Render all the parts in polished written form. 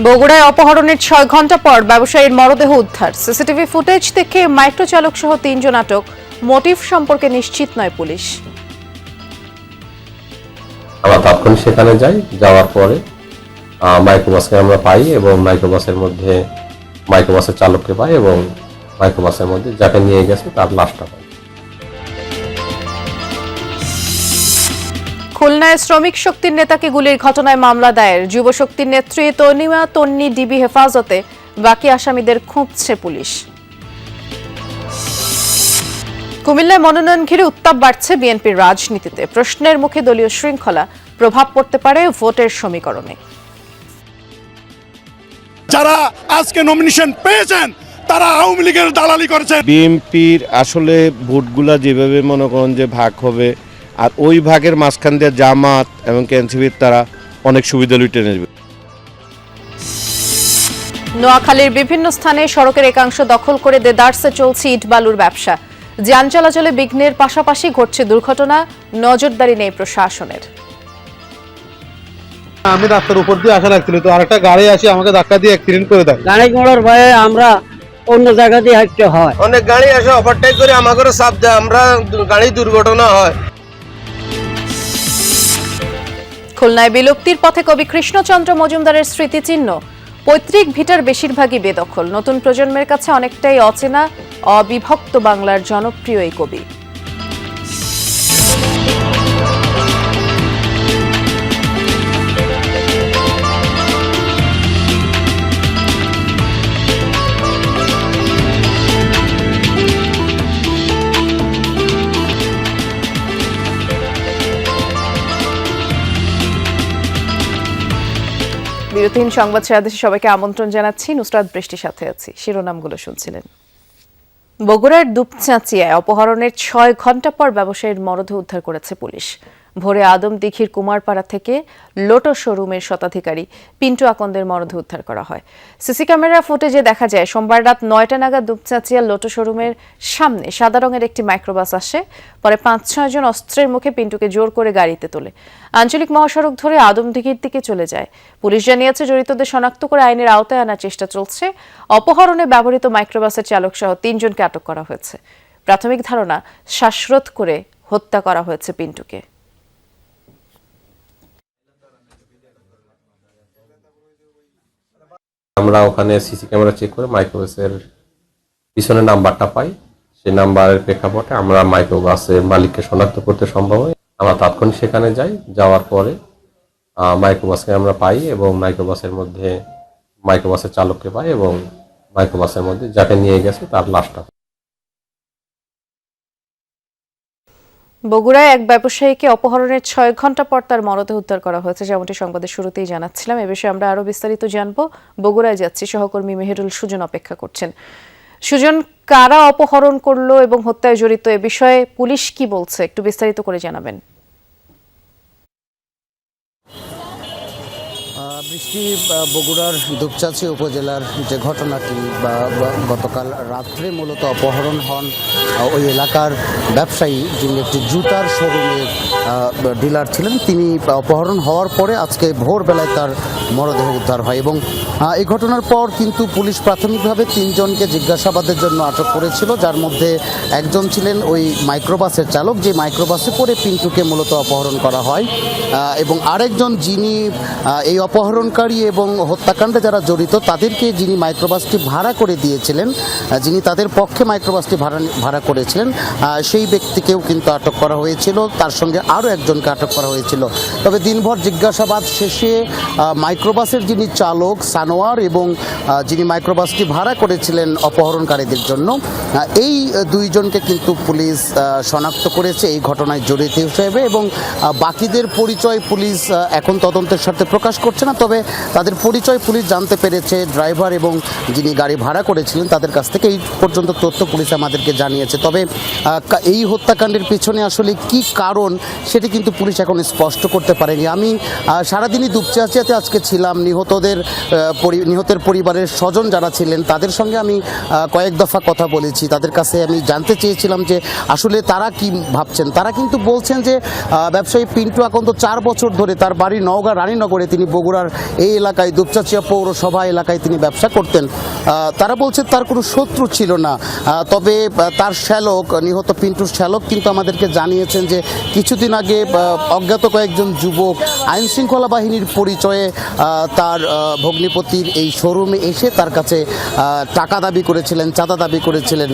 বগুড়ায় অপহরণের ৬ ঘন্টা পর ব্যবসায়ীর মরদেহ উদ্ধার। সিসিটিভি ফুটেজ থেকে মাইক্রো চালক সহ ৩ জন আটক। মোটিভ সম্পর্কে নিশ্চিত নয় পুলিশ। আমরা তাৎক্ষণিক সেখানে যাই, যাওয়ার পরে মাইক্রোবাসকে আমরা পাই এবং মাইক্রোবাসের মধ্যে মাইক্রোবাসের চালককে পাই এবং মাইক্রোবাসের মধ্যে যাকে নিয়ে গেছে তার লাশটা পাই। খুলনায় শ্রমিক শক্তির নেতাকে গুলির ঘটনায় মামলা দায়ের। যুব শক্তির নেত্রী তনিমা তন্নি ডিবি হেফাজতে, বাকি আসামিদের খুঁজছে পুলিশ। কুমিল্লায় মনোনয়ন ঘিরে উত্তাপ বাড়ছে বিএনপির রাজনীতিতে। প্রশ্নের মুখে দলীয় শৃঙ্খলা, প্রভাব পড়তে পারে ভোটের সমীকরণে। যারা আজকে নমিনেশন পেয়েছেন তারা আওয়ামী লীগের দালালি করেছেন। বিএনপির আসলে ভোটগুলা যেভাবে মনে করেন যে ভাগ হবে, আর ওই ভাগের মাঝখান দিয়ে জামাত এবং এনসিপির তারা অনেক সুবিধা লুটে নেবে। নোয়াখালীর বিভিন্ন স্থানে সড়কের একাংশ দখল করে দেদারসে চলছে ইট বালুর ব্যবসা। যান চলাচলে বিঘ্নের পাশাপাশি ঘটছে দুর্ঘটনা, নজরদারি নেই প্রশাসনের। আমি রাস্তার উপর দিয়ে আসা লাগছিল, তো আরেকটা গাড়ি আসি আমাকে ধাক্কা দিয়ে অ্যাক্সিডেন্ট করে দেয়। গাড়ি ঘোড়ার ভয়ে আমরা অন্য জায়গা দিয়ে হাঁটতে হয়। অনেক গাড়ি আসে ওভারটেক করে আমাদের চাপ দেয়, আমরা গাড়ি দুর্ঘটনা হয়। খুলনায় বিলুপ্তির পথে কবি কৃষ্ণচন্দ্র মজুমদারের স্মৃতিচিহ্ন। পৈতৃক ভিটার বেশিরভাগই বেদখল। নতুন প্রজন্মের কাছে অনেকটাই অচেনা, অবিভক্ত বাংলার জনপ্রিয় এই কবি। বিরতিহীন সংবাদ শেয়ারদেশে সবাইকে আমন্ত্রণ জানাচ্ছি। নুসরাত বৃষ্টির সাথে আছি। শিরোনামগুলো শুনছিলেন। বগুড়ার দুপচাঁচিয়ায় অপহরণের ৬ ঘন্টা পর ব্যবসায়ীর মরদেহ উদ্ধার করেছে পুলিশ। ভোরে আদমদিঘির কুমারপাড়া থেকে লোটো শোরুমের শতাধিকারী পিন্টু আকন্দের মরদেহ উদ্ধার করা হয়। সিসি ক্যামেরা ফুটেজে দেখা যায় সোমবার রাত ৯টা নাগাদ দুপচাঁচিয়া লোটো শোরুমের সামনে সাদা রঙের একটি মাইক্রোবাস আসে। পরে ৫-৬ জন অস্ত্রের মুখে পিন্টুকে জোর করে গাড়িতে তোলে। আঞ্চলিক মহাসড়ক ধরে আদমদিঘির দিকে চলে যায়। পুলিশ জানিয়েছে জড়িতদের শনাক্ত করে আইনের আওতায় আনার চেষ্টা চলছে। অপহরণে ব্যবহৃত মাইক্রোবাসের চালক সহ ৩ জনকে আটক করা হয়েছে। প্রাথমিক ধারণা, শ্বাসরোধ করে হত্যা করা হয়েছে পিন্টুকে। আমরা ওখানে সিসি ক্যামেরা চেক করে মাইক্রোবাসের পিছনে নাম্বারটা পাই। সেই নাম্বারের প্রেক্ষাপটে আমরা মাইক্রোবাসের মালিককে শনাক্ত করতে সম্ভব হয়। আমরা তাৎক্ষণিক সেখানে যাই, যাওয়ার পরে মাইক্রোবাসকে আমরা পাই এবং মাইক্রোবাসের মধ্যে মাইক্রোবাসের চালককে পাই এবং মাইক্রোবাসের মধ্যে যাকে নিয়ে গেছে তার লাশটা। বগুড়ায় এক ব্যবসায়ীকে অপহরণের ৬ ঘন্টা পর তার মরদেহ উদ্ধার করা হয়েছে, যেমনটি সংবাদের শুরুতেই জানাচ্ছিলাম। এ বিষয়ে আমরা আরো বিস্তারিত জানবো। বগুড়ায় যাচ্ছি, সহকর্মী মেহেরুল সুজন অপেক্ষা করছেন। সুজন, কারা অপহরণ করলো এবং হত্যায় জড়িত এ বিষয়ে পুলিশ কি বলছে, একটু বিস্তারিত করে জানাবেন। বৃষ্টি, বগুড়ার দুপচাঁচি উপজেলার যে ঘটনাটি গতকাল রাত্রে মূলত অপহরণ হন ওই এলাকার ব্যবসায়ী, যিনি একটি জুতার শোরুমের ডিলার ছিলেন। তিনি অপহরণ হওয়ার পরে আজকে ভোরবেলায় তার মরদেহ উদ্ধার হয় এবং এই ঘটনার পর কিন্তু পুলিশ প্রাথমিকভাবে ৩ জনকে জিজ্ঞাসাবাদের জন্য আটক করেছিল, যার মধ্যে একজন ছিলেন ওই মাইক্রোবাসের চালক, যে মাইক্রোবাসে করে পিন্টুকে মূলত অপহরণ করা হয়, এবং আরেকজন যিনি এই অপহরণকারী এবং হত্যাকাণ্ডে যারা জড়িত তাদেরকে, যিনি মাইক্রোবাসটি ভাড়া করে দিয়েছিলেন, যিনি তাদের পক্ষে মাইক্রোবাসটি ভাড়া করেছিলেন, সেই ব্যক্তিকেও কিন্তু আটক করা হয়েছিল। তার সঙ্গে আরও একজনকে আটক করা হয়েছিল। তবে দিনভর জিজ্ঞাসাবাদ শেষে মাইক্রোবাসের যিনি চালক সানোয়ার এবং যিনি মাইক্রোবাসটি ভাড়া করেছিলেন অপহরণকারীদের জন্য, এই 2 জনকে কিন্তু পুলিশ শনাক্ত করেছে এই ঘটনায় জড়িত হিসেবে। এবং বাকিদের পরিচয় পুলিশ এখন তদন্তের স্বার্থে প্রকাশ করছে না, তবে তাদের পরিচয় পুলিশ জানতে পেরেছে। ড্রাইভার এবং যিনি গাড়ি ভাড়া করেছিলেন তাদের কাছ থেকে এই পর্যন্ত তথ্য পুলিশ আমাদেরকে জানিয়েছে। তবে এই হত্যাকাণ্ডের পিছনে আসলে কি কারণ সেটি কিন্তু পুলিশ এখন স্পষ্ট করতে পারেনি। আমি সারাদিনই দুপচাঁচিয়াতে আজকে ছিলাম। নিহতের পরিবারের স্বজন যারা ছিলেন তাদের সঙ্গে আমি কয়েক দফা কথা বলেছি। তাদের কাছে আমি জানতে চেয়েছিলাম যে আসলে তারা কি ভাবছেন। তারা কিন্তু বলছেন যে ব্যবসায়ী পিন্টু আকন্দ 4 বছর ধরে, তার বাড়ি নওগাঁ রানীনগরে, তিনি বগুড়ার এই এলাকায় দুপচাচিয়া পৌরসভা এলাকায় তিনি ব্যবসা করতেন। তারা বলছে তার কোনো শত্রু ছিল না, তবে তার শ্যালক, নিহত পিন্টুর শ্যালক কিন্তু আমাদেরকে জানিয়েছেন যে কিছুদিন আগে অজ্ঞাত কয়েকজন যুবক আইন শৃঙ্খলা বাহিনীর পরিচয়ে তার ভগ্নিপতির এই শোরুমে এসে তার কাছে টাকা দাবি করেছিলেন, চাঁদা দাবি করেছিলেন।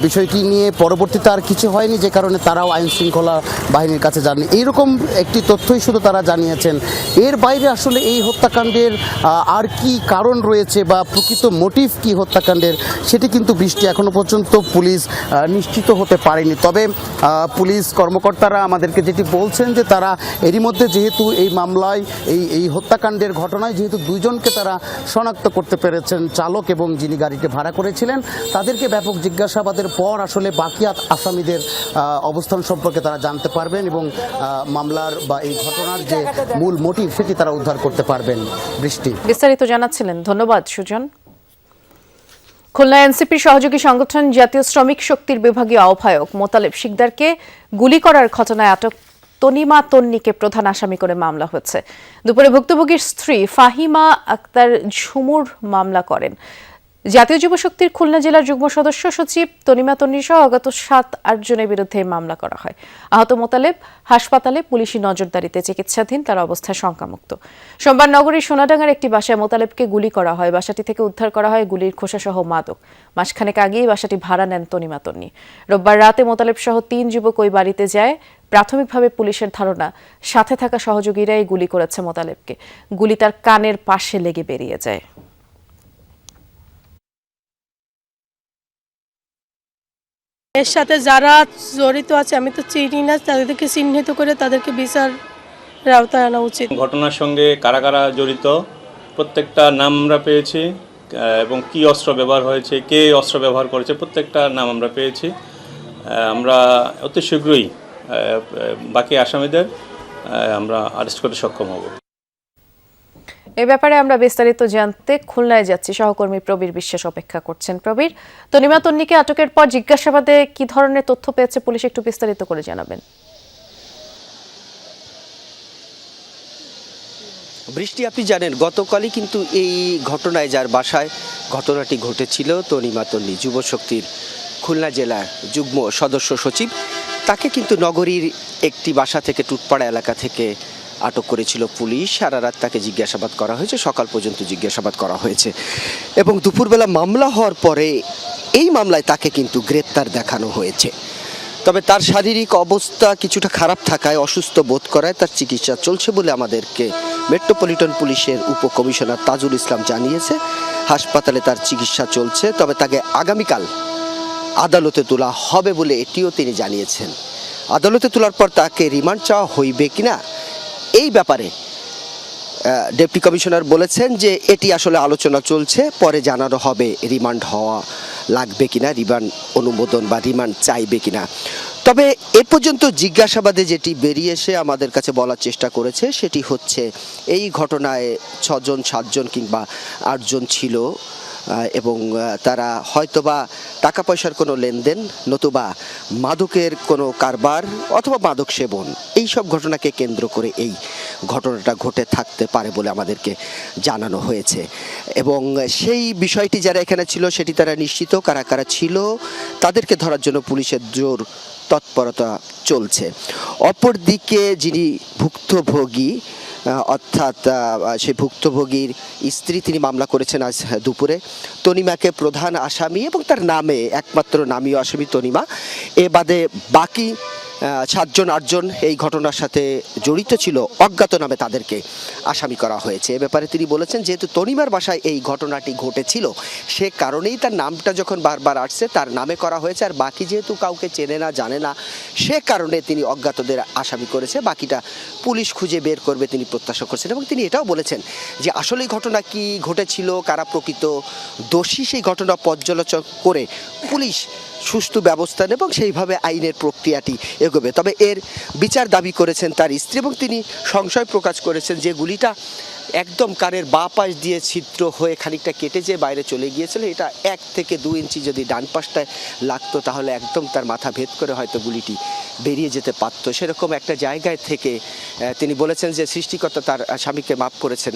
বিষয়টি নিয়ে পরবর্তীতে আর কিছু হয়নি, যে কারণে তারাও আইন শৃঙ্খলা বাহিনীর কাছে যাননি। এইরকম একটি তথ্যই শুধু তারা জানিয়েছেন। এর বাইরে আসলে এই হত্যাকাণ্ডের আর কি কারণ রয়েছে বা প্রকৃত মোটিভ কি হত্যাকাণ্ডের, সেটি কিন্তু বৃষ্টি এখনো পর্যন্ত পুলিশ নিশ্চিত হতে পারেনি। তবে পুলিশ কর্মকর্তারা আমাদেরকে যেটি বলছেন যে তারা এরই মধ্যে যেহেতু এই মামলায় এই হত্যাকাণ্ডের ঘটনায় যেহেতু দুইজনকে তারা শনাক্ত করতে পেরেছেন, চালক এবং যিনি গাড়িটি ভাড়া করেছিলেন, তাদেরকে ব্যাপক জিজ্ঞাসাবাদের পর আসলে বাকি আসামিদের অবস্থান সম্পর্কে তারা জানতে পারবেন এবং মামলার বা এই ঘটনার যে মূল মোটিভ সেটি তারা উদ্ধার করতে পারবেন। বৃষ্টি বিস্তারিত জানাচ্ছিলেন, ধন্যবাদ সুজন। খুলনা এনসিপির সহযোগী সংগঠন জাতীয় শ্রমিক শক্তির বিভাগীয় আহ্বায়ক মোতালেব শিকদারকে গুলি করার ঘটনায় আটক তনিমা তন্নিকে প্রধান আসামি করে মামলা হয়েছে। দুপুরে ভুক্তভোগীর স্ত্রী ফাহিমা আক্তার ঝুমুর মামলা করেন। জাতীয় যুব শক্তির খুলনা জেলার যুগ্ম সদস্য সচিব তনিমা তন্নি সহ অগত 7-8 জনের বিরুদ্ধে মামলা করা হয়। আহত মোতালেব হাসপাতালে পুলিশি নজরদারিতে চিকিৎসাধীন, তার অবস্থা শঙ্কামুক্ত। সোমবার নগরীর সোনাডাঙ্গার একটি বাসায় মোতালেবকে গুলি করা হয়। বাসাটি থেকে উদ্ধার করা হয় গুলির খোসাসহ মাদক। মাসখানেক আগেই বাসাটি ভাড়া নেন তনিমা তন্নি। রোববার রাতে মোতালেব সহ 3 যুবক ওই বাড়িতে যায়। প্রাথমিকভাবে পুলিশের ধারণা সাথে থাকা সহযোগীরাই গুলি করেছে মোতালেবকে। গুলি তার কানের পাশে লেগে বেরিয়ে যায়। এর সাথে যারা জড়িত আছে আমি তো চিনি না, তাদেরকে চিহ্নিত করে তাদেরকে বিচারের আওতায় আনা উচিত। ঘটনার সঙ্গে কারা কারা জড়িত প্রত্যেকটা নাম আমরা পেয়েছি এবং কি অস্ত্র ব্যবহার হয়েছে, কে অস্ত্র ব্যবহার করেছে, প্রত্যেকটা নাম আমরা পেয়েছি। আমরা অতি শীঘ্রই বাকি আসামিদের আমরা অ্যারেস্ট করতে সক্ষম হব। এই ব্যাপারে আমরা বিস্তারিত জানতে খুলনায় যাচ্ছি, সহকর্মী প্রবীর বিশ্বাস অপেক্ষা করছেন। প্রবীর, তনিমা তন্নিকে আটকের পর জিজ্ঞাসাবাদে কি ধরনের তথ্য পেয়েছে পুলিশ, একটু বিস্তারিত করে জানাবেন। বৃষ্টি, আপনি জানেন গতকালই কিন্তু এই ঘটনায় যার বাসায় ঘটনাটি ঘটেছিল, তনিমা তন্নি যুব শক্তির খুলনা জেলার যুগ্ম সদস্য সচিব, তাকে কিন্তু নগরীর একটি বাসা থেকে টুটপাড়া এলাকা থেকে আটক করেছিল পুলিশ। সারা রাত তাকে জিজ্ঞাসাবাদ করা হয়েছে, সকাল পর্যন্ত জিজ্ঞাসাবাদ করা হয়েছে এবং দুপুরবেলা মামলা হওয়ার পরে এই মামলায় তাকে কিন্তু গ্রেপ্তার দেখানো হয়েছে। তবে তার শারীরিক অবস্থা কিছুটা খারাপ থাকায়, অসুস্থ বোধ করায় তার চিকিৎসা চলছে বলে আমাদেরকে মেট্রোপলিটন পুলিশের উপকমিশনার তাজুল ইসলাম জানিয়েছে। হাসপাতালে তার চিকিৎসা চলছে, তবে তাকে আগামীকাল আদালতে তোলা হবে বলে এটিও তিনি জানিয়েছেন। আদালতে তোলার পর তাকে রিমান্ড চাওয়া হইবে কিনা এই ব্যাপারে ডেপুটি কমিশনার বলেছেন যে এটি আসলে আলোচনা চলছে, পরে জানানো হবে রিমান্ড হওয়া লাগবে কিনা, রিমান্ড অনুমোদন বা রিমান্ড চাইবে কিনা। তবে এ পর্যন্ত জিজ্ঞাসাবাদে যেটি বেরিয়ে এসে আমাদের কাছে বলার চেষ্টা করেছে সেটি হচ্ছে এই ঘটনায় 6 জন 7 জন কিংবা 8 জন ছিল এবং তারা হয়তোবা টাকা পয়সার কোনো লেনদেন, নতুবা মাদকের কোনো কারবার অথবা মাদক সেবন, এই সব ঘটনাকে কেন্দ্র করে এই ঘটনাটা ঘটে থাকতে পারে বলে আমাদেরকে জানানো হয়েছে। এবং সেই বিষয়টি যারা এখানে ছিল সেটি তারা নিশ্চিত, কারা কারা ছিল তাদেরকে ধরার জন্য পুলিশের জোর তৎপরতা চলছে। অপরদিকে যিনি ভুক্তভোগী, অর্থাৎ সেই ভুক্তভোগীর স্ত্রী, তিনি মামলা করেছেন আজ দুপুরে। তনিমাকে প্রধান আসামি এবং তার নামে একমাত্র নামীয় আসামি তনিমা, এ বাদে বাকি 7 জন 8 জন এই ঘটনার সাথে জড়িত ছিল অজ্ঞাত নামে তাদেরকে আসামি করা হয়েছে। এ ব্যাপারে তিনি বলেছেন যেহেতু তনিমার বাসায় এই ঘটনাটি ঘটেছিল সে কারণেই তার নামটা যখন বারবার আসছে তার নামে করা হয়েছে, আর বাকি যেহেতু কাউকে চেনে না জানে না সে কারণে তিনি অজ্ঞাতদের আসামি করেছে, বাকিটা পুলিশ খুঁজে বের করবে তিনি প্রত্যাশা করছেন। এবং তিনি এটাও বলেছেন যে আসলে ঘটনা কি ঘটেছিল, কারা প্রকৃত দোষী সেই ঘটনা পর্যালোচনা করে পুলিশ সুষ্ঠু ব্যবস্থা নেবে এবং সেইভাবে আইনের প্রক্রিয়াটি এগোবে। তবে এর বিচার দাবি করেছেন তার স্ত্রী এবং তিনি সংশয় প্রকাশ করেছেন যে গুলিটা একদম কানের বাঁ পাশ দিয়ে ছিদ্র হয়ে খানিকটা কেটে যে বাইরে চলে গিয়েছিল, এটা 1 থেকে 2 ইঞ্চি যদি ডান পাশটায় লাগতো তাহলে একদম তার মাথা ভেদ করে হয়তো গুলিটি বেরিয়ে যেতে পারত, সেরকম একটা জায়গায় থেকে তিনি বলেছেন যে সৃষ্টিকর্তা তার স্বামীকে মাফ করেছেন,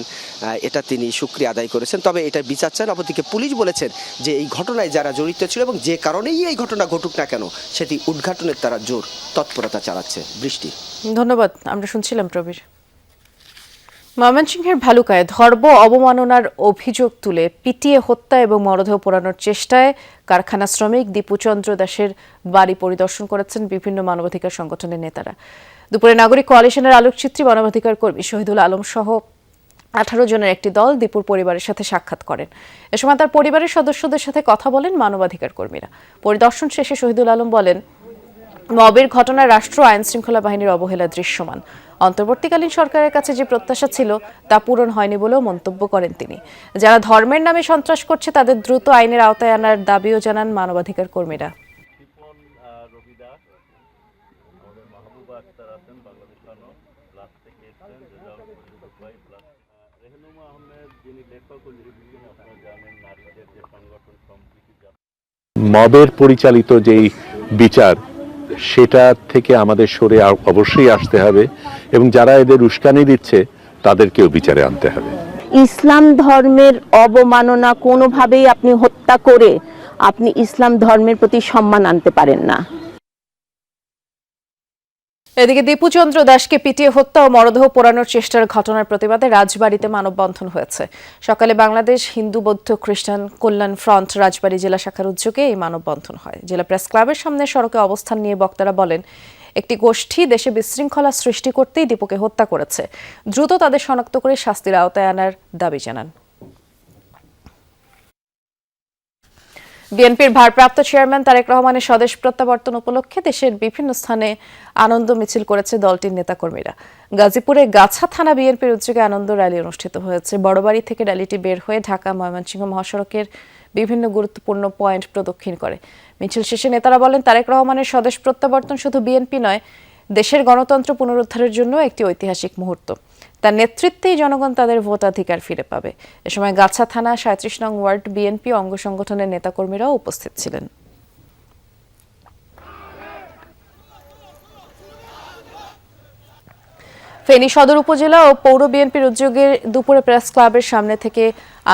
এটা তিনি শুকরিয়া আদায় করেছেন। তবে এটার বিচার চান। অপরদিকে পুলিশ বলেছেন যে এই ঘটনায় যারা জড়িত ছিল এবং যে কারণেই এই ঘটনা ঘটুক না কেন সেটি উদ্ঘাটনের তারা জোর তৎপরতা চালাচ্ছে। বৃষ্টি, ধন্যবাদ। আমরা শুনছিলাম প্রবীর। ময়মনসিংহের ভালুকায় ধর্ম অবমাননার অভিযোগ তুলে পিটিয়ে হত্যা এবং মরদেহ পোড়ানোর চেষ্টায় কারখানা শ্রমিক দীপুচন্দ্র দাসের বাড়ি পরিদর্শন করেছেন বিভিন্ন মানবাধিকার সংগঠনের নেতারা। দুপুরে নাগরিক কোয়ালিশনের আলোকচিত্রী মানবাধিকার কর্মী শহীদুল আলম সহ 18 জনের একটি দল দীপুর পরিবারের সাথে সাক্ষাৎ করেন। এ সময় তার পরিবারের সদস্যদের সাথে কথা বলেন মানবাধিকার কর্মীরা। পরিদর্শন শেষে শহীদুল আলম বলেন, মবের ঘটনায় রাষ্ট্র আইন শৃঙ্খলা বাহিনীর অবহেলা দৃশ্যমান। অন্তর্বর্তীকালীন সরকারের কাছে যে প্রত্যাশা ছিল তা পূরণ হয়নি বলেও মন্তব্য করেন তিনি। যারা ধর্মের নামে সন্ত্রাস করছে তাদের দ্রুত আইনের আওতায় আনার দাবিও জানান মানবাধিকার কর্মীরা। মবের পরিচালিত যেই বিচার সেটা থেকে আমাদের সরে অবশ্যই আসতে হবে এবং যারা এদের উস্কানি দিচ্ছে তাদেরকেও বিচারে আনতে হবে। ইসলাম ধর্মের অবমাননা কোনোভাবেই আপনি হত্যা করে আপনি ইসলাম ধর্মের প্রতি সম্মান আনতে পারেন না। এদিকে দীপুচন্দ্র দাসকে পিটিয়ে হত্যা ও মরদেহ পোড়ানোর চেষ্টার ঘটনার প্রতিবাদে রাজবাড়ীতে মানববন্ধন হয়েছে। সকালে বাংলাদেশ হিন্দু বৌদ্ধ খ্রিস্টান কল্যাণ ফ্রন্ট রাজবাড়ী জেলা শাখার উদ্যোগে এই মানববন্ধন হয়। জেলা প্রেস ক্লাবের সামনে সড়কে অবস্থান নিয়ে বক্তারা বলেন, একটি গোষ্ঠী দেশে বিশৃঙ্খলা সৃষ্টি করতেই দীপুকে হত্যা করেছে। দ্রুত তাদের শনাক্ত করে শাস্তির আওতায় আনার দাবি জানান। বিএনপির ভারপ্রাপ্ত চেয়ারম্যান তারেক রহমানের স্বদেশ প্রত্যাবর্তন উপলক্ষে দেশের বিভিন্ন স্থানে আনন্দ মিছিল করেছে দলটির নেতাকর্মীরা। গাজীপুরে গাছা থানা বিএনপির উদ্যোগে আনন্দ র্যালি অনুষ্ঠিত হয়েছে। বড়বাড়ি থেকে র্যালিটি বের হয়ে ঢাকা ময়মনসিংহ মহাসড়কের বিভিন্ন গুরুত্বপূর্ণ পয়েন্ট প্রদক্ষিণ করে। মিছিল শেষে নেতারা বলেন, তারেক রহমানের স্বদেশ প্রত্যাবর্তন শুধু বিএনপি নয়, দেশের গণতন্ত্র পুনরুদ্ধারের জন্য একটি ঐতিহাসিক মুহূর্ত। তার নেতৃত্বেই জনগণ তাদের ভোটাধিকার ফিরে পাবে। এ সময় গাছা থানা 37 নং ওয়ার্ড বিএনপি অঙ্গ সংগঠনের নেতাকর্মীরাও উপস্থিত ছিলেন। ফেনী সদর উপজেলা ও পৌর বিএনপির উদ্যোগে দুপুরে প্রেস ক্লাবের সামনে থেকে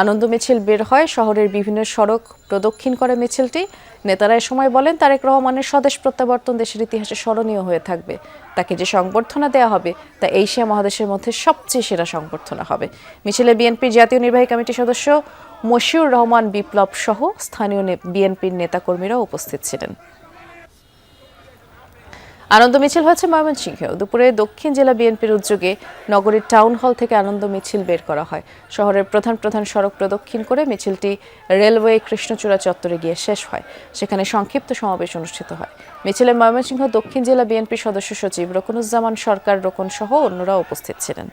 আনন্দ মিছিল বের হয়। শহরের বিভিন্ন সড়ক প্রদক্ষিণ করে মিছিলটি। নেতারা এ সময় বলেন, তারেক রহমানের স্বদেশ প্রত্যাবর্তন দেশের ইতিহাসে স্মরণীয় হয়ে থাকবে। তাকে যে সংবর্ধনা দেওয়া হবে তা এশিয়া মহাদেশের মধ্যে সবচেয়ে সেরা সংবর্ধনা হবে। মিছিলে বিএনপির জাতীয় নির্বাহী কমিটির সদস্য মশিউর রহমান বিপ্লব সহ স্থানীয় বিএনপির নেতাকর্মীরা উপস্থিত ছিলেন। আনন্দ মিছিল হয়েছে ময়মনসিংহেও। দুপুরে দক্ষিণ জেলা বিএনপির উদ্যোগে নগরীর টাউন হল থেকে আনন্দ মিছিল বের করা হয়। শহরের প্রধান প্রধান সড়ক প্রদক্ষিণ করে মিছিলটি রেলওয়ে কৃষ্ণচূড়া চত্বরে গিয়ে শেষ হয়। সেখানে সংক্ষিপ্ত সমাবেশ অনুষ্ঠিত হয়। মিছিলে ময়মনসিংহ দক্ষিণ জেলা বিএনপির সদস্য সচিব রকুনুজ্জামান সরকার রোকন সহ অন্যরা উপস্থিত ছিলেন।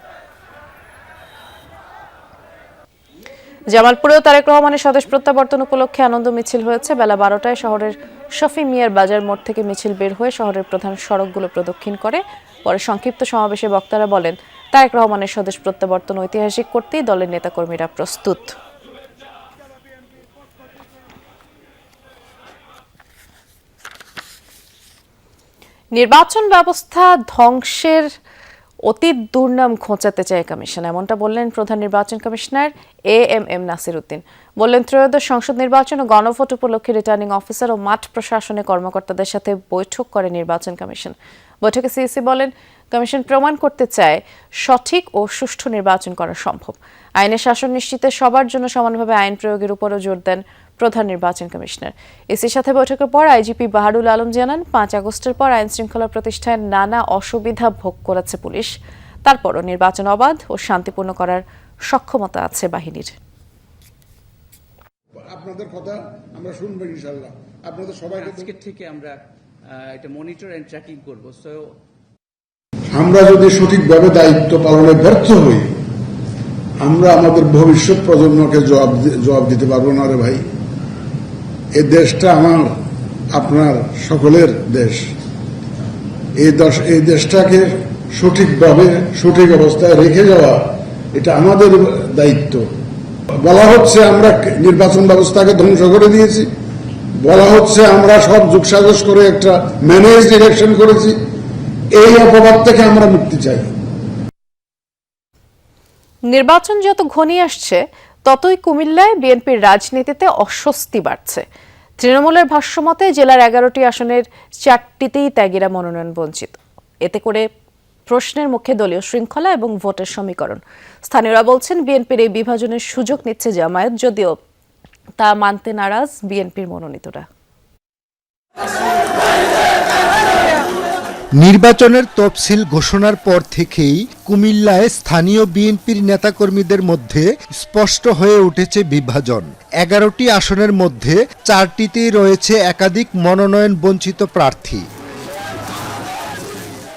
জামালপুরেও তারেক রহমানের স্বদেশ প্রত্যাবর্তন উপলক্ষে আনন্দ মিছিল হয়েছে। বেলা 12টায় শহরের শফি মিয়ার বাজার মোড় থেকে মিছিল বের হয়ে শহরের প্রধান সড়কগুলো প্রদক্ষিণ করে। পরে সংক্ষিপ্ত সমাবেশে বক্তারা বলেন, তারেক রহমানের স্বদেশ প্রত্যাবর্তন ঐতিহাসিক করতেই দলের নেতাকর্মীরা প্রস্তুত। নির্বাচন ব্যবস্থা ধ্বংসের অতীত দুর্নাম খোঁচাতে চায় কমিশন, এমনটা বললেন প্রধান নির্বাচন কমিশনার এএমএম নাসির উদ্দিন। বললেন, ত্রয়োদশ সংসদ নির্বাচন ও গণভোট উপলক্ষে রিটার্নিং অফিসার ও মাঠ প্রশাসনের কর্মকর্তাদের সাথে বৈঠক করে নির্বাচন কমিশন। বৈঠকে সিইসি বলেন, কমিশন প্রমাণ করতে চায় সঠিক ও সুষ্ঠু নির্বাচন করা সম্ভব। আইনের শাসন নিশ্চিতে সবার জন্য সমানভাবে আইন প্রয়োগের উপরও জোর দেন প্রধান নির্বাচন কমিশনার। ইসির সাথে বৈঠকের পর আইজিপি বাহারুল আলম জানান, 5 আগস্টের পর আইন শৃঙ্খলা প্রতিষ্ঠায় নানা অসুবিধা ভোগ করেছে পুলিশ। তারপরও নির্বাচন অবাধ ও শান্তিপূর্ণ করার সক্ষমতা আছে বাহিনীর। আপনাদের কথা আমরা শুনবো ইনশাআল্লাহ। আপনাদের সবাইকে আজকে থেকে আমরা এটা মনিটর এন্ড ট্র্যাকিং করব। সো আমরা যদি সঠিকভাবে দায়িত্ব পালনে ব্যর্থ হই, আমরা আমাদের ভবিষ্যৎ প্রজন্মকে জবাব দিতে পারবো না রে ভাই। এই দেশটা আমার, আপনার সকলের দেশ। এই দেশটাকে সঠিকভাবে সঠিক অবস্থায় রেখে যাওয়া এটা আমাদের দায়িত্ব। বলা হচ্ছে আমরা নির্বাচন ব্যবস্থাকে ধ্বংস করে দিয়েছি, বলা হচ্ছে আমরা সব যোগসাজশ করে একটা ম্যানেজড ইলেকশন করেছি। এই অপবাদ থেকে আমরা মুক্তি চাই। নির্বাচন যত ঘনিয়ে আসছে ততই কুমিল্লায় বিএনপির রাজনীতিতে অস্বস্তি বাড়ছে। তৃণমূলের ভাষ্যমতে জেলার 11টি আসনের 4টিতেই ত্যাগীরা মনোনয়ন বঞ্চিত। এতে করে প্রশ্নের মুখে দলীয় শৃঙ্খলা এবং ভোটের সমীকরণ। স্থানীয়রা বলছেন বিএনপির এই বিভাজনের সুযোগ নিচ্ছে জামায়াত, যদিও তা মানতে নারাজ বিএনপির মনোনীতরা। নির্বাচনের তফসিল ঘোষণার পর থেকেই কুমিল্লায় স্থানীয় বিএনপির নেতাকর্মীদের মধ্যে স্পষ্ট হয়ে উঠেছে বিভাজন। 11টি আসনের মধ্যে 4টিতেই রয়েছে একাধিক মনোনয়ন বঞ্চিত প্রার্থী।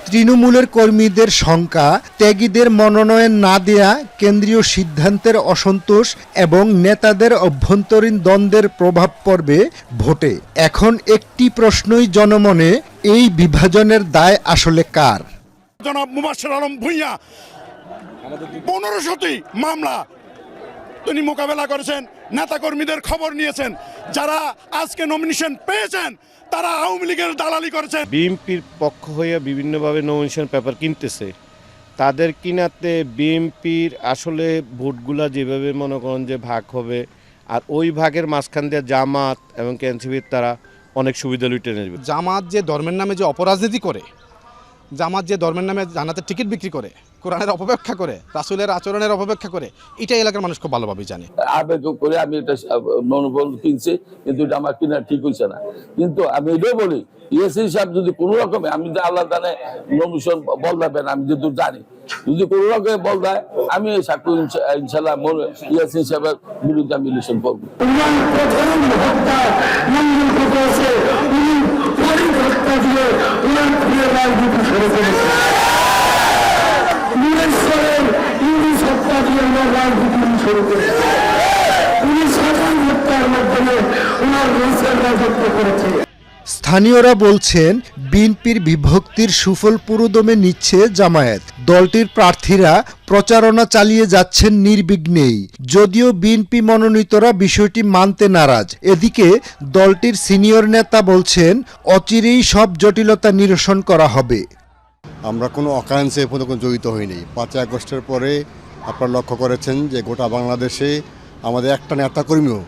তৃণমূলের কর্মীদের শঙ্কা, ত্যাগীদের মনোনয়ন না দেয়া কেন্দ্রীয় সিদ্ধান্তের অসন্তোষ এবং নেতাদের অভ্যন্তরীণ দ্বন্দ্বের প্রভাব পড়বে ভোটে। এখন একটি প্রশ্নই জনমনে, এই বিভাজনের দায় আসলে কার? জনাব মুবাশশির আলম ভূঁইয়া 1500টি মামলা তিনি মোকাবেলা করেছেন, নেতাকর্মীদের খবর নিয়েছেন। যারা আজকে নমিনেশন পেয়েছেন তারা আওয়ামী লীগের দালালি করেছেন। বিএনপির পক্ষ হয়ে বিভিন্নভাবে নমিনেশন পেপার কিনতেছে, তাদের কিনাতে বিএনপির আসলে ভোটগুলা যেভাবে মনে করেন যে ভাগ হবে, আর ওই ভাগের মাঝখান দিয়ে জামাত এবং এনসিপির তারা অনেক সুবিধা লুটে নেবে। জামাত যে ধর্মের নামে যে অপরাজনীতি করে, জামাত যে ধর্মের নামে জান্নাতের টিকিট বিক্রি করে, কোরআনের অপব্যাখ্যা করে, রাসূলের আচরণের অপব্যাখ্যা করে, এটা এলাকার মানুষ খুব ভালোভাবে জানে। আবেগ করে আমি এটা মনোবল কিনছি, কিন্তু এটা আমার কিনা ঠিক হয়েছে না। কিন্তু আমি এটাও বলি, ইয়েসি সাহেব যদি কোনো রকমে, আমি যে আল্লাহ জানে নমিশন বল দেবেন, আমি যদি জানি যদি কোনো রকমে বল দেয়, আমি এই সাক্ষ্য ইনশাল্লাহ ইয়াসিন সাহেবের বিরুদ্ধে আমি ইলেকশন করবো। স্থানীয়রা বলছেন বিএনপির বিভক্তির সুফল পুরোদমে নিচ্ছে জামায়াত। দলটির প্রার্থীরা প্রচারণা চালিয়ে যাচ্ছেন নির্বিঘ্নেই, যদিও বিএনপি মনোনীতরা বিষয়টি মানতে নারাজ। এদিকে দলটির সিনিয়র নেতা বলছেন অচিরেই সব জটিলতা নিরসন করা হবে। আমরা কোনো অকারেন্সে কোনো জড়িত হইনি। 5 আগস্টের পরে আপনারা লক্ষ্য করেছেন যে গোটা বাংলাদেশে আমাদের একটা নেতাকর্মীও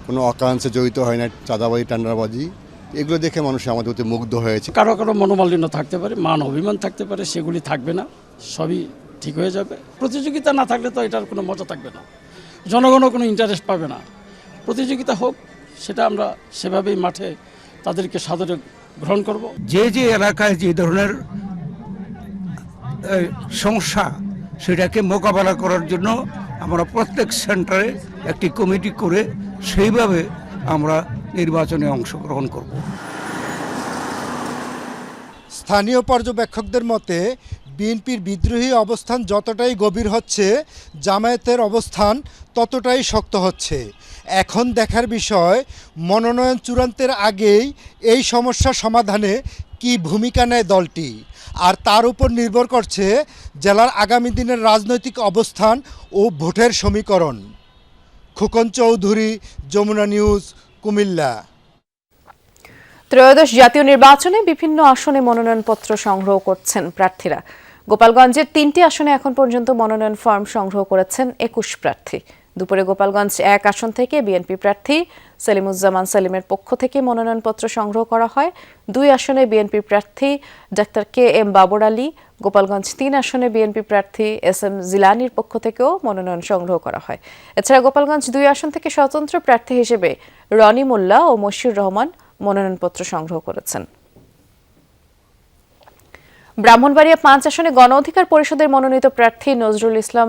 কোনো অকারেন্সে জড়িত হয় না, চাঁদাবাজি টেন্ডারবাজি, এগুলো দেখে মানুষ আমাদের প্রতি মুগ্ধ হয়েছে। কারো কারো মনোমালিন্য থাকতে পারে, মান অভিমান থাকতে পারে, সেগুলি থাকবে না, সবই ঠিক হয়ে যাবে। প্রতিযোগিতা না থাকলে তো এটার কোনো মজা থাকবে না, জনগণও কোনো ইন্টারেস্ট পাবে না। প্রতিযোগিতা হোক, সেটা আমরা সেভাবেই মাঠে তাদেরকে সাদরে গ্রহণ করব। যে যে এলাকায় যে ধরনের সমস্যা, সেটাকে মোকাবেলা করার জন্য আমরা প্রত্যেক সেন্টারে একটি কমিটি করে সেইভাবে আমরা নির্বাচনে অংশগ্রহণ করব। স্থানীয় পর্যবেক্ষকদের মতে বিএনপির বিদ্রোহী অবস্থান যতটাই গভীর হচ্ছে, জামায়াতের অবস্থান ততটাই শক্ত হচ্ছে। এখন দেখার বিষয় মনোনয়ন চূড়ান্তের আগেই এই সমস্যা সমাধানে কি ভূমিকা নেয় দলটি, আর তার উপর নির্ভর করছে জেলার আগামী দিনের রাজনৈতিক অবস্থান ও ভোটের সমীকরণ। খোকন চৌধুরী, যমুনা নিউজ, কুমিল্লা। ত্রয়োদশ জাতীয় নির্বাচনে বিভিন্ন আসনে মনোনয়নপত্র সংগ্রহ করছেন প্রার্থীরা। গোপালগঞ্জের 3টি আসনে এখন পর্যন্ত মনোনয়ন ফর্ম সংগ্রহ করেছেন 21 প্রার্থী। দুপুরে গোপালগঞ্জ 1 আসন থেকে বিএনপি প্রার্থী সেলিমুজ্জামান সেলিমের পক্ষ থেকে মনোনয়নপত্র সংগ্রহ করা হয়। 2 আসনে বিএনপি প্রার্থী ডাক্তার KM বাবর আলী, গোপালগঞ্জ 3 আসনে বিএনপি প্রার্থী SM জিলানির পক্ষ থেকেও মনোনয়ন সংগ্রহ করা হয়। এছাড়া গোপালগঞ্জ 2 আসন থেকে স্বতন্ত্র প্রার্থী হিসেবে রনি মোল্লা ও মশিউর রহমান মনোনয়নপত্র সংগ্রহ করেছেন। ব্রাহ্মণবাড়িয়া 5 আসনে গণ অধিকার পরিষদের মনোনীত প্রার্থী নজরুল ইসলাম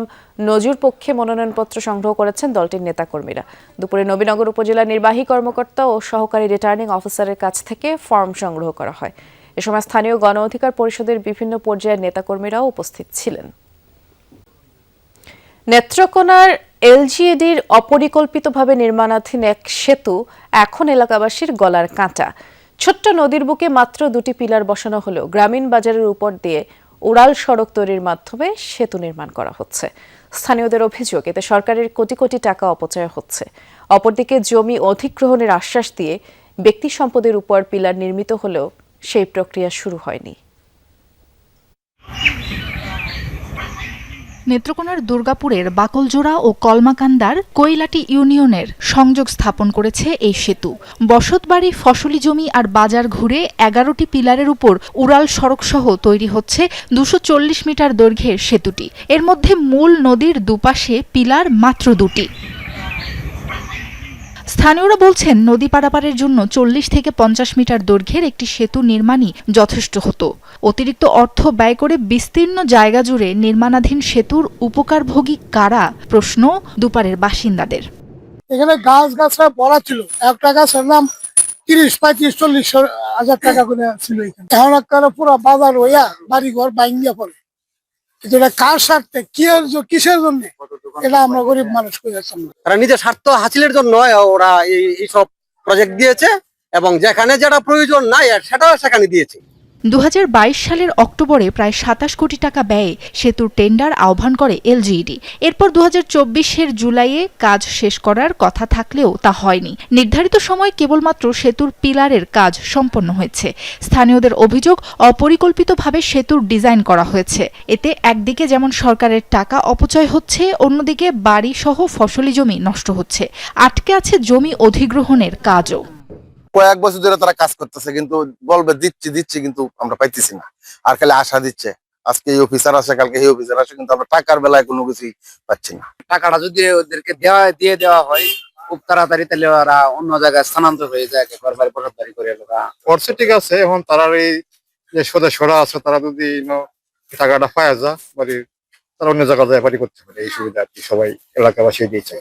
নজুর পক্ষে মনোনয়নপত্র সংগ্রহ করেছেন দলটির নেতাকর্মীরা। দুপুরে নবীনগর উপজেলা নির্বাহী কর্মকর্তা ও সহকারী রিটার্নিং অফিসারের কাছ থেকে ফর্ম সংগ্রহ করা হয়। এ সময় স্থানীয় গণ অধিকার পরিষদের বিভিন্ন পর্যায়ের নেতাকর্মীরাও উপস্থিত ছিলেন। নেত্রকোনার LGADর অপরিকল্পিতভাবে নির্মাণাধীন এক সেতু এখন এলাকাবাসীর গলার কাঁটা। ছোট্ট নদীর বুকে মাত্র 2টি পিলার বসানো হলেও গ্রামীণ বাজারের উপর দিয়ে উড়াল সড়ক তৈরির মাধ্যমে সেতু নির্মাণ করা হচ্ছে। স্থানীয়দের অভিযোগ, এতে সরকারের কোটি কোটি টাকা অপচয় হচ্ছে। অপরদিকে জমি অধিগ্রহণের আশ্বাস দিয়ে ব্যক্তি সম্পদের উপর পিলার নির্মিত হলেও সেই প্রক্রিয়া শুরু হয়নি। নেত্রকোনার দুর্গাপুরের বাকলজোড়া ও কলমাকান্দার কৈলাটি ইউনিয়নের সংযোগ স্থাপন করেছে এই সেতু। বসতবাড়ি, ফসলি জমি আর বাজার ঘুরে 11টি পিলারের উপর উড়াল সড়কসহ তৈরি হচ্ছে 240 মিটার দৈর্ঘ্যের সেতুটি। এর মধ্যে মূল নদীর দুপাশে পিলার মাত্র 2টি। স্থানীয়রা বলছেন, নদী পারাপারের জন্য 40 থেকে 50 মিটার দৈর্ঘ্যের একটি সেতু নির্মাণই যথেষ্ট হতো। অতিরিক্ত অর্থ ব্যয় করে বিস্তীর্ণ জায়গা জুড়ে নির্মাণাধীন সেতুর উপকারভোগী কারা, প্রশ্ন দুপারের বাসিন্দাদের। এখানে গাছরা ভরা ছিল, একটা গাছের দাম 30, 35, 40 হাজার টাকা করে ছিল। এখন একটা পুরো বাজার হইয়া বাড়ি ঘর ভাঙিয়া পড়ে। এটা কার স্বার্থে, কিসের জন্য, এটা আমরা গরিব মানুষ করে যাচ্ছি। তারা নিজের স্বার্থ হাসিলের জন্য ওরা এইসব প্রজেক্ট দিয়েছে, এবং যেখানে যেটা প্রয়োজন নাই সেটাও সেখানে দিয়েছে। 2022 সালের অক্টোবরে প্রায় 27 কোটি টাকা ব্যয়ে সেতুর টেন্ডার আহ্বান করে এলজিইডি। এরপর 2024-এর জুলাইয়ে কাজ শেষ করার কথা থাকলেও তা হয়নি। নির্ধারিত সময় কেবলমাত্র সেতুর পিলারের কাজ সম্পন্ন হয়েছে। স্থানীয়দের অভিযোগ, অপরিকল্পিতভাবে সেতুর ডিজাইন করা হয়েছে। এতে একদিকে যেমন সরকারের টাকা অপচয় হচ্ছে, অন্যদিকে বাড়ি সহ ফসলি জমি নষ্ট হচ্ছে। আটকে আছে জমি অধিগ্রহণের কাজও। কয়েক বছর ধরে তারা কাজ করতেছে, কিন্তু বলবে দিচ্ছি কিন্তু আমরা পাইতেছি না। আর খালি আশা দিচ্ছে, আজকে এই অফিসার আসে, কালকে এই অফিসার আসে, কিন্তু আমরা টাকার বেলায় কোনো কিছুই পাচ্ছি না। টাকাটা যদি ওদেরকে দিয়ে দেওয়া হয় খুব তাড়াতাড়ি, তাহলে ওরা অন্য জায়গায় স্থানান্তর হয়ে যায়, ঘর বাড়ি বসতবাড়ি করে। করছে ঠিক আছে, এখন তারা এই যে সদস্যরা আছে তারা যদি টাকাটা পাওয়া যায়, তারা অন্য জায়গায় যায় বাড়ি করতে পারে। এই সুবিধা আর কি সবাই এলাকাবাসী দিয়েছে।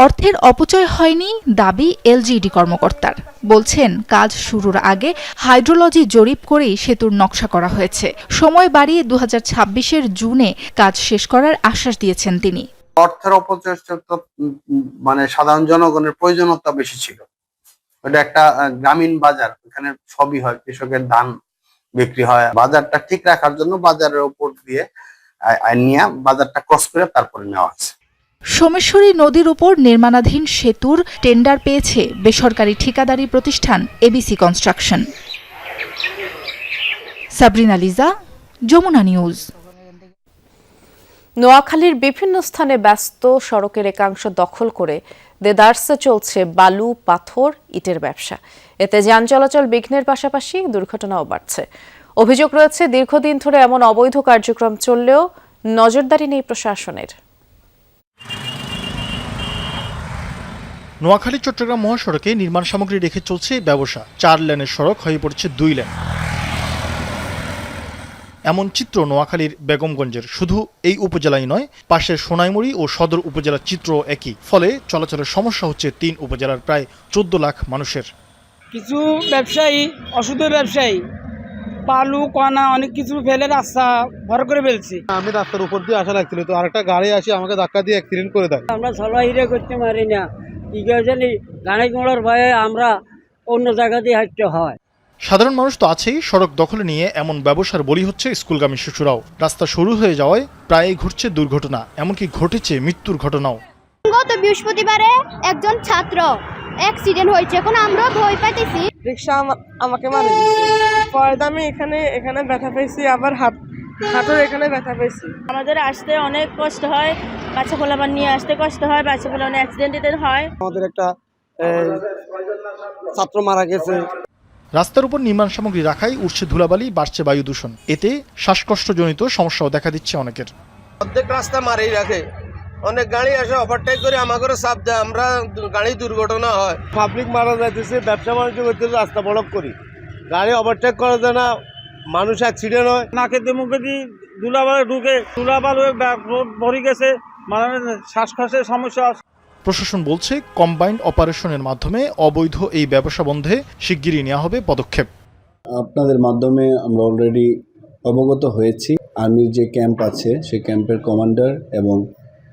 অর্থের অপচয় হয়নি দাবি এলজিইডি কর্মকর্তার। বলছেন, কাজ শুরুর আগে হাইড্রোলজি জরিপ করেই সেতুর নকশা করা হয়েছে। সময় বাড়িয়ে 2026-এর জুনে কাজ শেষ করার আশ্বাস দিয়েছেন তিনি। অর্থের অপচয় সাধারণ জনগণের প্রয়োজনীয়তা বেশি ছিল। এটা একটা গ্রামীণ বাজার, এখানে সবই হয়, কৃষকের ধান বিক্রি হয়। বাজারটা ঠিক রাখার জন্য বাজারের উপর দিয়ে নিয়ে বাজারটা ক্রস করে তারপরে নেওয়া আছে। সোমেশ্বরী নদীর উপর নির্মাণাধীন সেতুর টেন্ডার পেয়েছে বেসরকারি ঠিকাদারি প্রতিষ্ঠান ABC construction. Sabrina Liza, Jamuna news. নোয়াখালীর বিভিন্ন স্থানে ব্যস্ত সড়কের একাংশ দখল করে দেদারসে চলছে বালু, পাথর, ইটের ব্যবসা। এতে যান চলাচল বিঘ্নের পাশাপাশি দুর্ঘটনাও বাড়ছে। অভিযোগ রয়েছে, দীর্ঘদিন ধরে এমন অবৈধ কার্যক্রম চললেও নজরদারি নেই প্রশাসনের। নোয়াখালী চট্টগ্রাম মহাসড়কে নির্মাণ সামগ্রী রেখে চলছে ব্যবসা। 4 লেনের সড়ক হয়ে পড়ছে 2 লেন। এমন চিত্র নোয়াখালীর বেগমগঞ্জের। শুধু এই উপজেলাই নয়, পাশের সোনাইমুড়ি ও সদর উপজেলার চিত্র একই। ফলে চলাচলের সমস্যা হচ্ছে 3 উপজেলার প্রায় 14 লাখ মানুষের। কিছু ব্যবসায়ী, অশুদ্ধ ব্যবসায়ী বালু, কণা অনেক কিছু ফেলে রাস্তা ভর করে ফেলছি। আমি রাস্তার উপর দিয়ে আসা লাগছিল, তো আরেকটা গাড়ি আসে আমাকে ধাক্কা দিয়ে অ্যাক্সিডেন্ট করে দেয়। আমরা সবাই হিরে করতে পারি না, জানি গাড়ি ঘোড়ার ভয়ে আমরা অন্য জায়গা দিয়ে হাঁটতে হয়। সাধারণ মানুষ তো আছেই, সড়ক দখলে নিয়ে এমন ব্যবসার বলি হচ্ছে স্কুলগামী শিশুরাও। রাস্তা শুরু হয়ে যাওয়ায় প্রায়ই ঘটছে দুর্ঘটনা, এমনকি ঘটেছে মৃত্যুর ঘটনাও। গত বৃহস্পতিবারে একজন ছাত্র অ্যাক্সিডেন্ট হয়েছে, এখন আমরা ভয় পাইতেছি। রিক্সা আমাকে মারে দিয়েছে, পরে আমি এখানে ব্যথা পেয়েছি, আবার হাঁটুর এখানে ব্যথা পেয়েছি। আমাদের আসতে অনেক কষ্ট হয়, বাচ্চা পোলাপান নিয়ে আসতে কষ্ট হয়, বাচ্চা পোলা অনেক অ্যাক্সিডেন্ট হয়। আমাদের একটা ছাত্র মারা গেছে। রাস্তার উপর নির্মাণ সামগ্রী রাখায় উঠছে ধুলাবালি, বাড়ছে বায়ু দূষণ। এতে শ্বাসকষ্টজনিত সমস্যাও দেখা দিচ্ছে অনেকের। অর্ধেক রাস্তা মারেই রাখে, অনেক গাড়ি আসে ওভারটেক করে আমাকে চাপ দেয়, আমরা গাড়ি দুর্ঘটনা হয়। পাবলিক মারা যাইতেছে, ব্যবসা বাণিজ্য করতেছে, রাস্তা ব্লক করি, গাড়ি ওভারটেক করা যায় না, মানুষ অ্যাক্সিডেন্ট হয়। নাকে দিয়ে মুখে দিয়ে ধুলাবালু ঢুকে, ধুলাবালু ভরে গেছে, শ্বাসকষ্টের সমস্যা। প্রশাসন বলছে, কম্বাইন্ড অপারেশনের মাধ্যমে অবৈধ এই ব্যবসা বন্ধে শিগগিরই নেওয়া হবে পদক্ষেপ। আপনাদের মাধ্যমে আমরা অলরেডি অবগত হয়েছি। আর্মির যে ক্যাম্প আছে সেই ক্যাম্পের কমান্ডার এবং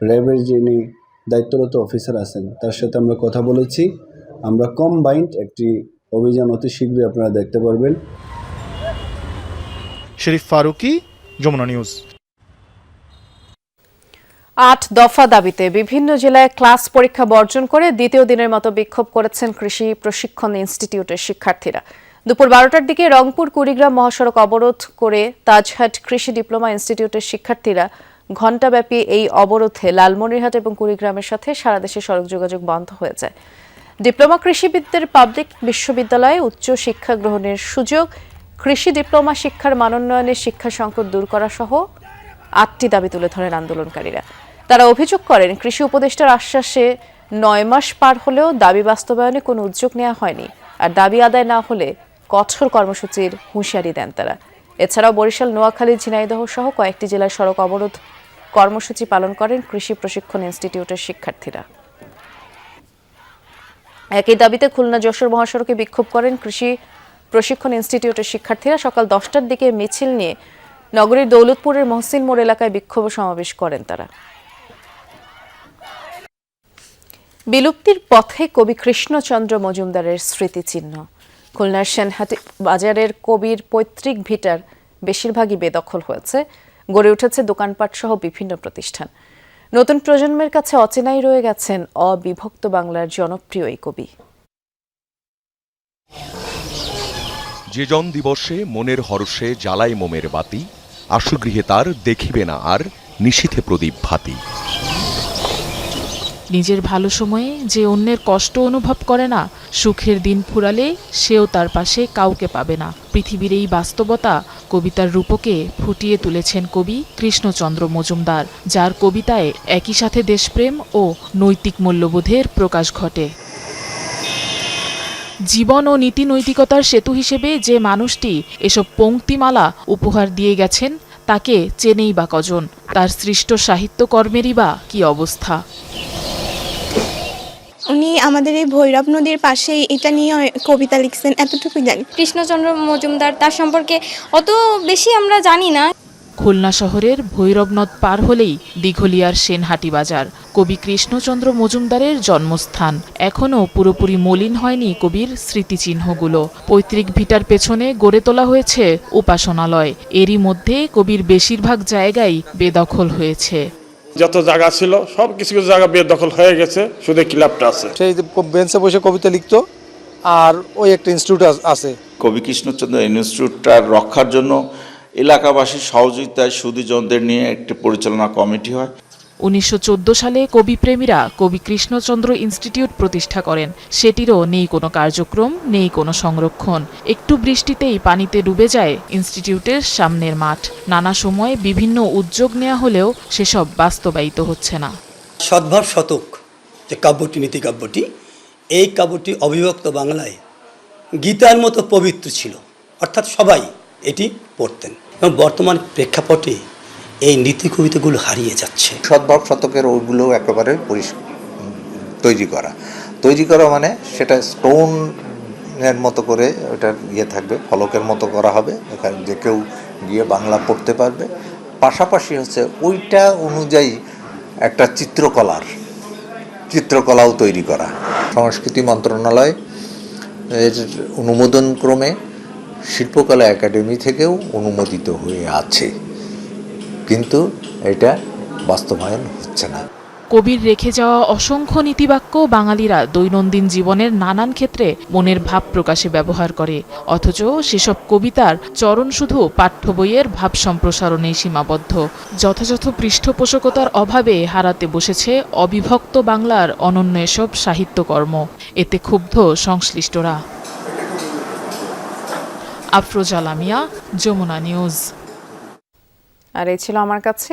র্যাবের যিনি দায়িত্বরত অফিসার আছেন তার সাথে আমরা কথা বলেছি। আমরা কম্বাইন্ড একটি অভিযান অতি শীঘ্রই আপনারা দেখতে পারবেন। শরীফ ফারুকি, যমুনা নিউজ। 8 দফা দাবিতে বিভিন্ন জেলায় ক্লাস পরীক্ষা বর্জন করে দ্বিতীয় দিনের মতো বিক্ষোভ করেছেন কৃষি প্রশিক্ষণ ইনস্টিটিউটের শিক্ষার্থীরা। দুপুর 12টার দিকে রংপুর কুড়িগ্রাম মহাসড়ক অবরোধ করে তাজহাট কৃষি ডিপ্লোমা ইনস্টিটিউটের শিক্ষার্থীরা ঘণ্টাব্যাপী এই অবরোধে লালমনিরহাট এবং কুড়িগ্রামের সাথে সারা দেশে সড়ক যোগাযোগ বন্ধ হয়ে যায়। ডিপ্লোমা কৃষিবিদদের পাবলিক বিশ্ববিদ্যালয়ে উচ্চ শিক্ষা গ্রহণের সুযোগ, কৃষি ডিপ্লোমা শিক্ষার মানোন্নয়নের শিক্ষা সংকট দূর করা সহ 8টি দাবি তুলে ধরেন আন্দোলনকারীরা। তারা অভিযোগ করেন, কৃষি উপদেষ্টার আশ্বাসে 9 মাস পার হলেও দাবি বাস্তবায়নে কোনো উদ্যোগ নেওয়া হয়নি, আর দাবি আদায় না হলে কঠোর কর্মসূচির হুঁশিয়ারি দেন তারা। এছাড়াও বরিশাল, নোয়াখালী, ঝিনাইদহ সহ কয়েকটি জেলার সড়ক অবরোধ কর্মসূচি পালন করেন কৃষি প্রশিক্ষণ ইনস্টিটিউটের শিক্ষার্থীরা। একই দাবিতে খুলনা যশোর মহাসড়কে বিক্ষোভ করেন কৃষি প্রশিক্ষণ ইনস্টিটিউটের শিক্ষার্থীরা। সকাল 10টার দিকে মিছিল নিয়ে নগরীর দৌলতপুরের মহসিন মোড় এলাকায় বিক্ষোভ সমাবেশ করেন তারা। বিলুপ্তির পথে কবি কৃষ্ণচন্দ্র মজুমদারের স্মৃতিচিহ্ন। খুলনার সেনহাটি বাজারের কবির পৈতৃক ভিটার বেশিরভাগই বেদখল হয়েছে, গড়ে উঠেছে দোকানপাট সহ বিভিন্ন প্রতিষ্ঠান। নতুন প্রজন্মের কাছে অচেনাই রয়ে গেছেন অবিভক্ত বাংলার জনপ্রিয় এই কবি। যেজন দিবসে মনের হরষে জ্বালায় মোমের বাতি, আশুগৃহে তার দেখিবে না আর নিশীথে প্রদীপ ভাতি। নিজের ভালো সময়ে যে অন্যের কষ্ট অনুভব করে না, সুখের দিন ফুরালে সেও তার পাশে কাউকে পাবে না। পৃথিবীর এই বাস্তবতা কবিতার রূপকে ফুটিয়ে তুলেছেন কবি কৃষ্ণচন্দ্র মজুমদার, যার কবিতায় একই সাথে দেশপ্রেম ও নৈতিক মূল্যবোধের প্রকাশ ঘটে। জীবন ও নীতি নৈতিকতার সেতু হিসেবে যে মানুষটি এসব পংক্তিমালা উপহার দিয়ে গেছেন, তাকে চেনেই বা কজন? তার সৃষ্ট সাহিত্যকর্মেরই বা কি অবস্থা? উনি আমাদের এই ভৈরব নদীর পাশে এটা নিয়ে কবিতা লিখছেন, এতটুকুই জানি। কৃষ্ণচন্দ্র মজুমদার, তার সম্পর্কে অত বেশি আমরা জানি না। খুলনা শহরের ভৈরব নদ পার হলেই দিঘলিয়ার সেনহাটি বাজার, কবি কৃষ্ণচন্দ্র মজুমদারের জন্মস্থান। এখনও পুরোপুরি মলিন হয়নি কবির স্মৃতিচিহ্নগুলো। পৈতৃক ভিটার পেছনে গড়ে তোলা হয়েছে উপাসনালয়। এরই মধ্যে কবির বেশিরভাগ জায়গায় বেদখল হয়েছে। যত জায়গা ছিল সব কিছু কিছু জায়গা বেদখল হয়ে গেছে, শুধু ক্লাবটা আছে। সেই বেঞ্চে বসে কবিতা লিখতো, আর ওই একটা ইনস্টিটিউট আছে। কবি কৃষ্ণচন্দ্র ইনস্টিটিউটটা রক্ষার জন্য এলাকাবাসীর সহযোগিতায় সুধীজনদের নিয়ে একটি পরিচালনা কমিটি হয়। 1914 সালে কবিপ্রেমীরা কবি কৃষ্ণচন্দ্র ইনস্টিটিউট প্রতিষ্ঠা করেন। সেটিরও নেই কোনো কার্যক্রম, নেই কোনো সংরক্ষণ। একটু বৃষ্টিতেই পানিতে ডুবে যায় ইনস্টিটিউটের সামনের মাঠ। নানা সময়ে বিভিন্ন উদ্যোগ নেওয়া হলেও সেসব বাস্তবায়িত হচ্ছে না। সদ্ভাব শতক যে কাব্যটি, নীতি কাব্যটি, এই কাব্যটি অবিভক্ত বাংলায় গীতার মতো পবিত্র ছিল, অর্থাৎ সবাই এটি পড়তেন। এবং বর্তমান প্রেক্ষাপটে এই নীতি কবিতাগুলো হারিয়ে যাচ্ছে। সদ্ভাব শতকের ওইগুলো একেবারে তৈরি করা মানে সেটা স্টোনের মতো করে ওটার থাকবে, ফলকের মতো করা হবে, এখানে যে কেউ গিয়ে বাংলা পড়তে পারবে। পাশাপাশি হচ্ছে ওইটা অনুযায়ী একটা চিত্রকলাও তৈরি করা। সংস্কৃতি মন্ত্রণালয় এর অনুমোদন ক্রমে শিল্পকলা একাডেমি থেকেও অনুমোদিত হয়ে আছে, কিন্তু এটা বাস্তবায়ন হচ্ছে না। কবির রেখে যাওয়া অসংখ্য নীতিবাক্য বাঙালিরা দৈনন্দিন জীবনের নানান ক্ষেত্রে মনের ভাব প্রকাশে ব্যবহার করে, অথচ সেসব কবিতার চরণ শুধু পাঠ্য বইয়ের ভাব সম্প্রসারণেই সীমাবদ্ধ। যথাযথ পৃষ্ঠপোষকতার অভাবে হারাতে বসেছে অবিভক্ত বাংলার অনন্য এসব সাহিত্যকর্ম। এতে ক্ষুব্ধ সংশ্লিষ্টরা। আফরোজা লামিয়া, যমুনা নিউজ। আর এই ছিল আমার কাছে